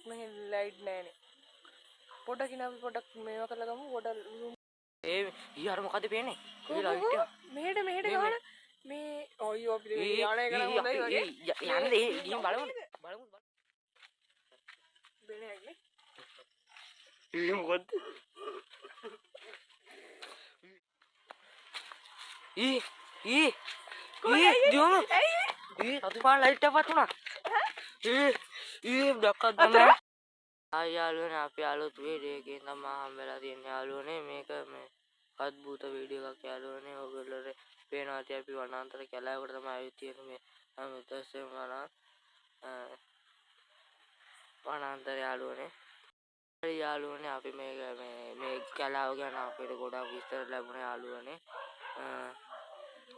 මෙහෙ ලයිට් නෑනේ. පොඩකින් අපි පොඩක් මේවා කරලා ගමු. පොඩ ඒ ඊයර මොකද පේන්නේ? ඒ ලයිට් එක. මෙහෙට ගහන මේ අයියෝ අපිට යානේ කරන් හොඳයි වගේ. යන්නේ ගිහින් බලමු. බෙනයක්නේ. ඒ මොකද? දියුණු. අතු පාන ලයිට් එකක් වතුණා. දැක්කද තමයි. යාළුවනේ අපි අලුත් වීඩියෝ එකකින් තමයි හම්බෙලා තියන්නේ යාළුවනේ. මේක මේ අද්භූත වීඩියෝ එකක් යාළුවනේ. ඔයගොල්ලෝ පේනවා ඇති අපි වනාන්තර කැලෑවකට තමයි ආවිත් තියෙන්නේ මේ අමුතස්සෙම වනාන්තර යාළුවනේ. යාළුවනේ අපි මේ කැලෑව ගැන අපිට ගොඩක් විස්තර ලැබුණා යාළුවනේ.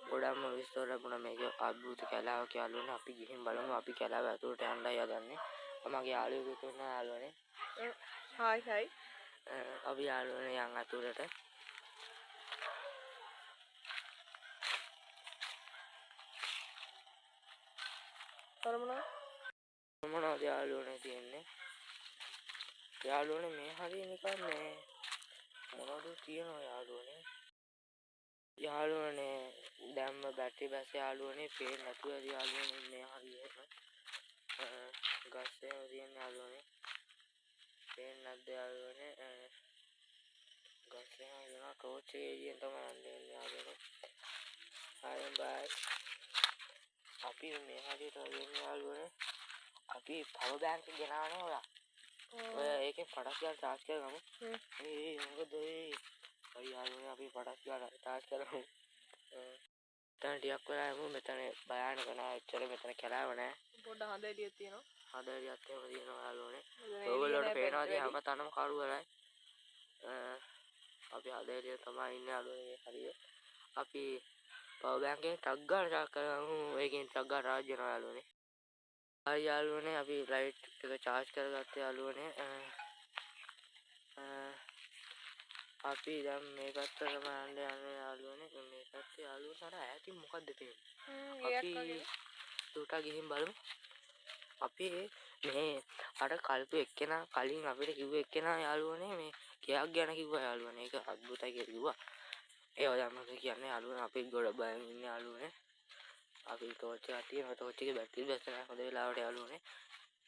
ගොඩක්ම විස්තර ලැබුණා මේක අද්භූත කැලෑවක් යාළුවනේ. අපි ගිහින් බලමු. අපි කැලෑව ඇතුළට යන්නයි හදන්නේ. මගේ යාළුවෙකුත් ඉන්නවා යාළුවනේ. හායි. අපි යාළුවනේ යන් ඇතුළට. මොනවද යාළුවනේ තියෙන්නේ? යාළුවනේ මේ හරිය නිකන් මේ මොනවද තියෙනවා යාළුවනේ. යාළුවනේ දැම්ම බැටරි බැස යාළුවනේ පේන්නේ නැතුව ඇති යාළුවනේ මේ හරියට. ගස් එහෙම තියෙන යාළුවනේ. පේන්නේ නැද්ද යාළුවනේ? ගස් එහෙම යනවා ටෝච් එකකින් තමයි යන්නේ යාළුවනේ. ආයෙත් බයි. අපි මේ හරියට යන්නේ යාළුවනේ. අපි පවර් බෑන්ක් එක ගෙනාවනේ ඔයා. ඔය ඒකේ පඩක් ගන්න ටාස් කරගමු. මොකද ඔය යාළුවනේ අපි පඩක් ගන්න ටාස් කරමු. මෙතන ටිකක් වෙලා යමු. මෙතන භයානක නෑ. එච්චර මෙතන කැලෑව නෑ. පොඩ්ඩ හඳ එළියක් තියෙනවා. හඳ එළියක් එහෙම තියෙනවා යාළුවනේ. ඔයගොල්ලෝට පේනවාද හැම තැනම කරු වෙලයි. අපි හඳ එළිය තමයි ඉන්නේ යාළුවනේ හරිය. අපි පවර් බෑන්ක් එකෙන් ටක් ගාලා චාර්ජ් කරගමු. ඒකෙන් ටක් ගාලා රාජ් වෙනවා යාළුවනේ. හරි යාළුවනේ අපි ලයිට් එක චාර්ජ් කරගත්තා යාළුවනේ. අපි දැන් මේ පැත්තට යන්න යන්නේ යාළුවනේ. මේ පැත්තේ යාළුවෝ අර ඈතින් මොකද්ද පේන්නේ? අපි දුරට ගිහින් බලමු. අපි මේ අර කල්ප එක්කෙනා කලින් අපිට කිව්ව එක්කෙනා යාළුවනේ මේ ගයක් ගැන කිව්වා යාළුවනේ. ඒක අද්භූතයි කියලා කිව්වා. ඒව දැන් මම කියන්නේ යාළුවනේ අපි ගොඩ බයෙන් ඉන්නේ යාළුවනේ. අපි ටෝච් එකක් තියෙනවා. ටෝච් එකේ බැටරි බැස්ස නැහැ හොඳ වෙලාවට යාළුවනේ.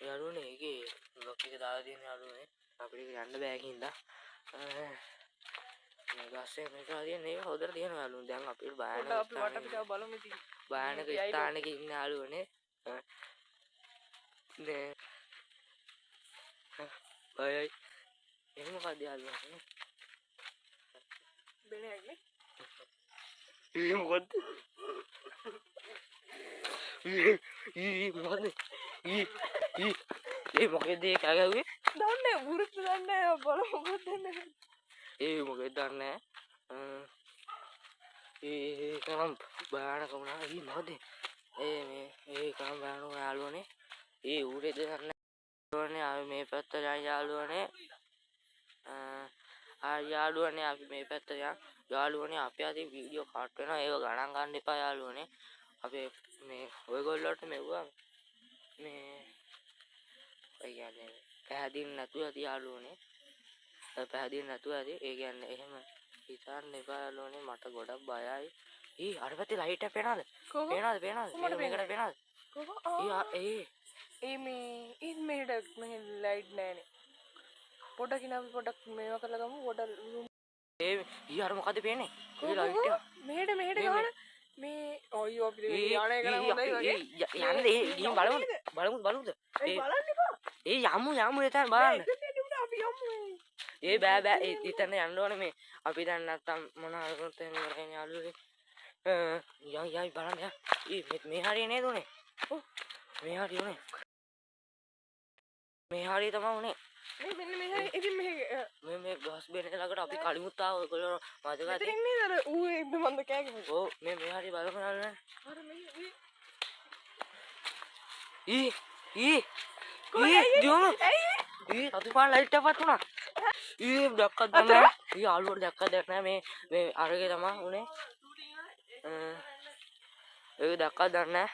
යාළුවනේ ඒකේ ලොක් එක දාලා තියෙන යාළුවනේ. අපිට යන්න බෑ කින්දා. මේ ගස්සේ මේක හරියන්නේ ඒක හොදට තියෙනවා යාළුවනේ. දැන් අපිට බයන අපි වටපිටාව බලමු ඉතින්. බයනක ස්ථානයක ඉන්න යාළුවනේ. නේ අය එහෙම මොකද යාළුවනේ? බෙනයක්නේ. ඒ මොකද? මොකද? මොකද ඒක ගැහුවේ? දන්නේ වුරුත් දන්නේ බලමු මොකද දන්නේ. මොකද දන්නේ? කනම් බයානක වුණා. මොකද? කනම් බයානක යාළුවනේ. ඌරේ දන්නේ යාළුවනේ. අපි මේ පැත්තට යන් යාළුවනේ. යාළුවනේ අපි මේ පැත්තට යන්. යාළුවනේ අපි අද වීඩියෝ කට් වෙනවා. ඒව ගණන් ගන්න එපා යාළුවනේ. අපි මේ ඔයගොල්ලෝට මෙව්වා මේ ඔය කියන්නේ පැහැදිලි නැතුව ඇති යාළුවනේ. පැහැදිලි නැතුව ඇති. ඒ කියන්නේ එහෙම හිතන්න එපා යාළුවනේ. මට ගොඩක් බයයි. අර පැත්තේ ලයිට් එක පේනවද? පේනවද? මේකට පේනවද? මෙහෙට මෙහෙ ලයිට් නෑනේ. පොඩකින් අපි පොඩක් මේවා කරලා ගමු. පොඩ ඊයර මොකද පේන්නේ? ලයිට් එක. මෙහෙට ගහන මේ අයියෝ අපිට යානේ කරන් හොඳයි වගේ. යන්නේ ගිහින් බලමු. බලමුද? යමු එතන බලන්න. අපි යමු. බෑ එතන යන්න ඕනේ මේ. අපි දැන් නැත්තම් මොනවා කරත් එහෙම කරගෙන යාළුවනේ. යයි බලන්න යා. මේ හරිය නේද උනේ? ඔව්. මේ හරිය උනේ. මේ හරිය තමයි උනේ. මෙන්න ඉතින් මේ ගස් බෙනේ ළඟට අපි කලිමුත් ආව ඔයගොල්ලෝ මතකද? මෙතන ඉන්නේ අර ඌ එකද මන්ද කෑගම. ඔව් මේ හරිය බලන්න යාළුවනේ. අර මේ දියුණු. අතු පාන ලයිට් එකක් වතුණා. දැක්කද තමයි. යාළුවෝ දැක්කද නැහැ මේ අරගේ තමයි උනේ. ඒක දැක්කද නැහැ.